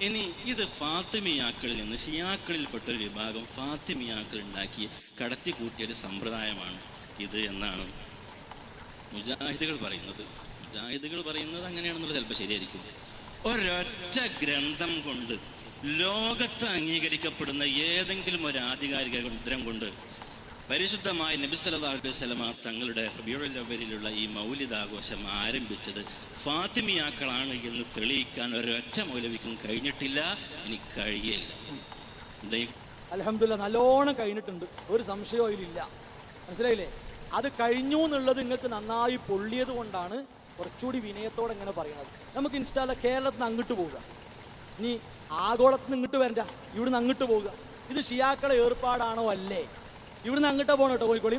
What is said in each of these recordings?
ഇനി ഇത് ഫാത്തിമിയാക്കളിൽ നിന്ന് ഷിയാക്കളിൽപ്പെട്ടൊരു വിഭാഗം ഫാത്തിമിയാക്കൾ ഉണ്ടാക്കി കടത്തിക്കൂട്ടിയൊരു സമ്പ്രദായമാണ് ഇത് എന്നാണ് മുജാഹിദുകൾ പറയുന്നത്. മുജാഹിദുകൾ പറയുന്നത് അങ്ങനെയാണെന്നുള്ളത് ചിലപ്പോൾ ശരിയായിരിക്കും. ഒരൊറ്റ ഗ്രന്ഥം കൊണ്ട് ലോകത്ത് അംഗീകരിക്കപ്പെടുന്ന ഏതെങ്കിലും ഒരു ആധികാരിക ഗ്രന്ഥം കൊണ്ട് പരിശുദ്ധമായ നബി സല്ലല്ലാഹു അലൈഹി വസല്ലമ തങ്ങളുടെ റബീഉൽ അവ്വലിലുള്ള ഈ മൗലിദ് ആഘോഷം ആരംഭിച്ചത് ഫാത്തിമിയാക്കളാണ് എന്ന് തെളിയിക്കാൻ ഒരൊറ്റ മൗലവിക്കും കഴിഞ്ഞിട്ടില്ല, ഇനി കഴിയില്ല. അൽഹംദുലില്ലാഹ് നല്ലോണം കഴിഞ്ഞിട്ടുണ്ട്, ഒരു സംശയവും അതിലില്ല. മനസ്സിലായില്ലേ? അത് കഴിഞ്ഞു എന്നുള്ളത് നിങ്ങൾക്ക് നന്നായി പൊള്ളിയത് കൊണ്ടാണ് കുറച്ചുകൂടി വിനയത്തോടെ ഇങ്ങനെ പറയുന്നത്. നമുക്ക് ഇൻഷാ അല്ലാഹ് കേരളത്തിൽ നിന്ന് അങ്ങോട്ട് പോവുക, ഇനി ആഗോളത്തിൽ നിന്ന് ഇങ്ങോട്ട് വരണ്ട, ഇവിടുന്ന് അങ്ങോട്ട് പോവുക. ഇത് ഷിയാക്കളെ ഏർപ്പാടാണോ അല്ലേ? ഇവിടുന്ന് അങ്ങോട്ട് പോകണം കേട്ടോ. കോഴിക്കോളി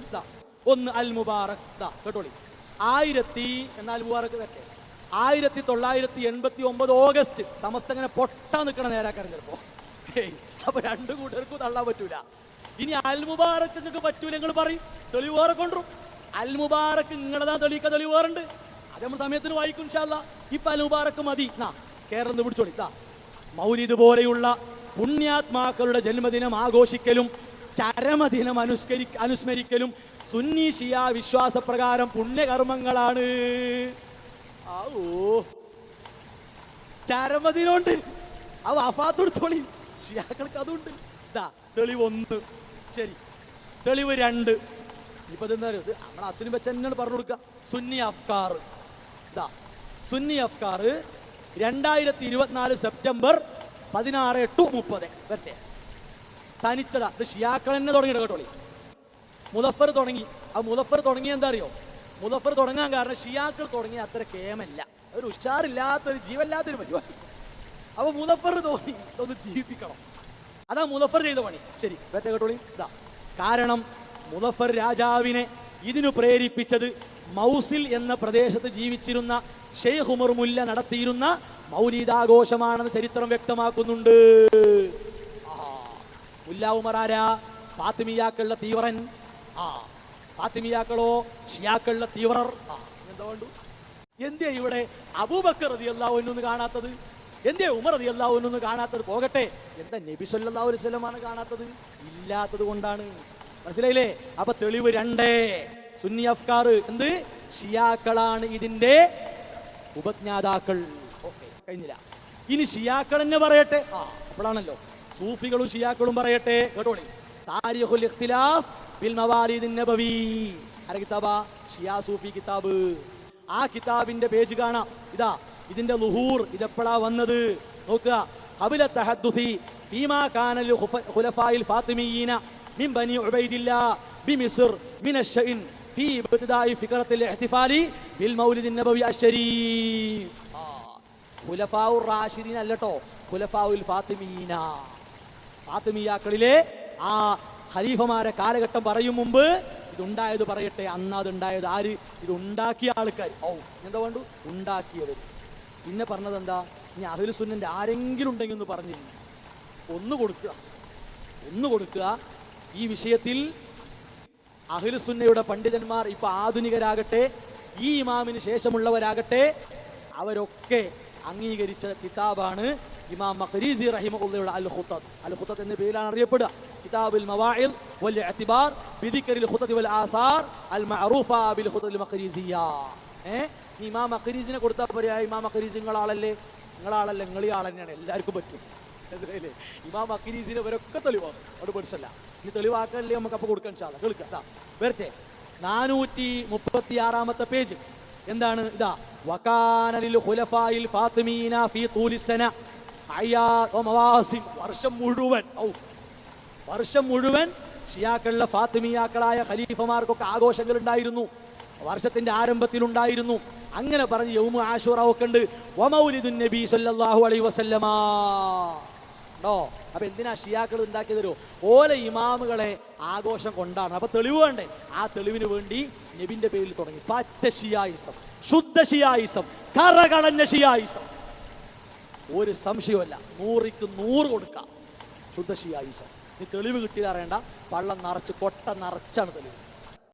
ഒന്ന് അൽ മുബാറക് കേട്ടോളി. എന്നാൽ മുബാറക് വരട്ടെ 1989 ഓഗസ്റ്റ് സമസ്ത ഇങ്ങനെ പൊട്ടാൻ നിൽക്കണ നേരാക്കാരൻ ചിലപ്പോ. അപ്പൊ രണ്ടു കൂട്ടർക്കും തള്ളാൻ പറ്റൂല. ഇനി അൽ മുബാറക്ക് നിങ്ങൾക്ക് പറ്റൂല, നിങ്ങൾ പറയും തെളിവ് വേറെ കൊണ്ടുവരും. അൽ മുബാറക്ക് നിങ്ങളതാ തെളിയിക്കാൻ തെളിവ് വേറുണ്ട്, അത് നമ്മൾ സമയത്തിന് വായിക്കും ഇൻഷാ അല്ലാഹ്. ഇപ്പൊ അൽ മുബാറക്ക് മതി. കേരളം പിടിച്ചോളി. മൗലിദ് പോലെയുള്ള പുണ്യാത്മാക്കളുടെ ജന്മദിനം ആഘോഷിക്കലും ചരമദിനം അനുസ്മരിക്കലും സുന്നി ഷിയ വിശ്വാസപ്രകാരം പുണ്യകർമ്മങ്ങളാണ്. ചരമദിനമുണ്ട്, ആ വഫാത്തെടുത്തോളി. ഷിയാക്കൾക്ക് അതുണ്ട്. തെളിവ് 1. ശരി, തെളിവ് 2. ഇപ്പൊ എന്താ നമ്മൾ അസ്ലിം വെച്ച് തന്നെയാണ് പറഞ്ഞു കൊടുക്കുക. സുന്നി അഫ്കാർ 2024 സെപ്റ്റംബർ 16-8-30 വരട്ടെ. തനിച്ചതാ. ഇത് ഷിയാക്കൾ തന്നെ തുടങ്ങിയിട്ട് കേട്ടോളി. മുദഫർ തുടങ്ങി. ആ മുദഫർ തുടങ്ങിയ എന്താ അറിയോ? മുദഫർ തുടങ്ങാൻ കാരണം ഷിയാക്കൾ തുടങ്ങിയ അത്ര കേമല്ല, ഒരു ഉഷാറില്ലാത്തൊരു ജീവല്ലാത്തൊരു പരിപാടി. അപ്പൊ മുദഫർ തോന്നി ഒന്ന് ജീവിപ്പിക്കണം, അതാ മുദഫർ ചെയ്ത പണി. ശരി, വരട്ടെ കേട്ടോളി. കാരണം മുദഫർ രാജാവിനെ ഇതിനു പ്രേരിപ്പിച്ചത് മൗസിൽ എന്ന പ്രദേശത്ത് ജീവിച്ചിരുന്ന ഷെയ്ഖ് ഉമർ മുല്ല നടത്തിയിരുന്ന മൗലിദാഘോഷമാണെന്ന് ചരിത്രം വ്യക്തമാക്കുന്നുണ്ട്. മുല്ല ഉമർ ആരാ? ഫാത്തിമിയാക്കളുടെ തീവ്രൻ. ഫാത്തിമിയാക്കളോ ഷിയാക്കളുടെ തീവ്രർ. എന്താ വേണ്ടു? എന്തേ ഇവിടെ അബൂബക്കർ റളിയല്ലാഹു അൻഹു കാണാത്തത്? എന്തേ ഉമർ റളിയല്ലാഹു അൻഹു കാണാത്തത്? പോകട്ടെ, എന്താ നബി സല്ലല്ലാഹു അലൈഹി വസല്ലമാണ് കാണാത്തത്? ഇല്ലാത്തത് കൊണ്ടാണ്. മനസ്സിലായില്ലേ? അപ്പൊ തെളിവ് 2. സുന്നി അഫ്കാർ എന്ത്? ഷിയാക്കളാണ് ഇതിന്റെ ഉപജ്ഞാതാക്കൾ. ഓക്കെ, കഴിഞ്ഞില്ല. ഇനി ഷിയാക്കൾ തന്നെ പറയട്ടെ. അപ്പോഴാണല്ലോ സൂഫികളും ഷിയാക്കളും പറയട്ടെ. കേട്ടോളി. താരിഖുൽ ഇഖ്തിലാഫ് ബിൽ മവാലിദിൻ നബവി. ആരുടെ കിതാബാ? ഷിയാ സൂഫി കിതാബ്. ആ കിതാബിന്റെ പേജ് കാണാം. ഇതാ ഇതിന്റെ ളുഹൂർ, ഇതെപ്പോഴാ വന്നത് നോക്കുക. ഖബല തഹദ്ദുസി ഫീമാ കാന ലിൽ ഖുലഫാഇൽ ഫാത്തിമിയീന മിൻ ബനി ഉബൈദില്ലാ ബിമിസ്ർ മിന അശ്ശഇൻ ഫീ ഇബ്തിദാഇ ഫിക്റത്തിൽ ഇഹ്തിഫാലി ബിൽ മൗലിദിൻ നബവി അശ്ശരീഫ്. ഖുലഫാഉർ റാഷിദീൻ അല്ലട്ടോ, ഖുലഫാഉൽ ഫാത്തിമീന. ഫാത്തിമിയാക്കളിലെ ആ ഖലീഫമാരെ കാലഘട്ടം പറയും മുമ്പ് ഇതുണ്ടായത് പറയട്ടെ. അന്ന് അതുണ്ടായത് ആര്? ഇത് ഉണ്ടാക്കിയ ആൾക്കാർ. എന്താ വേണ്ടു? ഉണ്ടാക്കിയവർ. പിന്നെ പറഞ്ഞത് എന്താ? ഇനി അഹ്ലു സുന്നന്റെ ആരെങ്കിലും ഉണ്ടെങ്കിൽ ഒന്ന് പറഞ്ഞില്ല, ഒന്ന് കൊടുക്കുക. ഈ വിഷയത്തിൽ അഹ്ലു സുന്നയുടെ പണ്ഡിതന്മാർ ഇപ്പൊ ആധുനികരാകട്ടെ ഈ ഇമാമിന് ശേഷമുള്ളവരാകട്ടെ അവരൊക്കെ അംഗീകരിച്ച കിതാബാണ് ഇമാം മഖ്രീസി റഹിമഹുള്ളയുടെ അൽ ഖുത്തത്ത് എന്ന പേരിലാണ് അറിയപ്പെടുക. കിതാബുൽ മവാഇദ് വൽ ഇഅ്തിബാർ ബിദിക്രിൽ ഖുത്തത്ത് വൽ ആസാർ അൽ മഅറൂഫ ബിൽ ഖുത്തത്തിൽ മഖ്രീസിയ. ഇമാം മഖ്രീസിനെ കൊടുത്താൽ പറയാ, ഇമാം മഖ്രീസി നിങ്ങളാളല്ലേ? നിങ്ങളീ ആൾ തന്നെയാണ്, എല്ലാവർക്കും പറ്റും. ഇമാം മഖ്രീസിനെ ഇവരൊക്കെ തെളിവാണ്, അവിടെ പഠിച്ചല്ല. ഇനി തെളിവാക്കല്ലേ നമുക്ക് അപ്പൊ കൊടുക്കാൻ സാധിക്കും. കേൾക്കാം, വരട്ടെ. 436 പേജ്. എന്താണ്? ഇതാ വകാന ലിൽ ഖുലഫാഇൽ ഫാത്തിമീന ഫീ തൂലി സന അയ്യാദ് വ മവാസിം. വർഷം മുഴുവൻ ഷിയാക്കളിലെ ഫാത്തിമിയാക്കളായ ഖലീഫമാർക്കൊക്കെ ആഘോഷങ്ങൾ ഉണ്ടായിരുന്നു, വർഷത്തിന്റെ ആരംഭത്തിൽ ഉണ്ടായിരുന്നു. അങ്ങനെ പറഞ്ഞ് യൗമു ആശൂറ ഒക്കെ ഉണ്ട്. വ മൗലിദുൻ നബി സല്ലല്ലാഹു അലൈഹി വസല്ലമ. അപ്പൊ എന്തിനാ ഷിയാക്കൾ ഉണ്ടാക്കിയതരോ? ഓല ഇമാമുകളെ ആഘോഷം കൊണ്ടാണ്. അപ്പൊ തെളിവ് വേണ്ടേ? ആ തെളിവിന് വേണ്ടി നബിന്റെ പേരിൽ തുടങ്ങി പച്ച ഷിയായിസം, ശുദ്ധ ഷിയായിസം, കറകളഞ്ഞ ഷിയായിസം. ഒരു സംശയമല്ല, 100ക്ക് 100 കൊടുക്കാം. ശുദ്ധ ഷിയായിസം. നീ തെളിവ് കിട്ടിയത് അറിയണ്ട, പള്ളം നിറച്ച് കൊട്ട നിറച്ചാണ് തെളിവ്.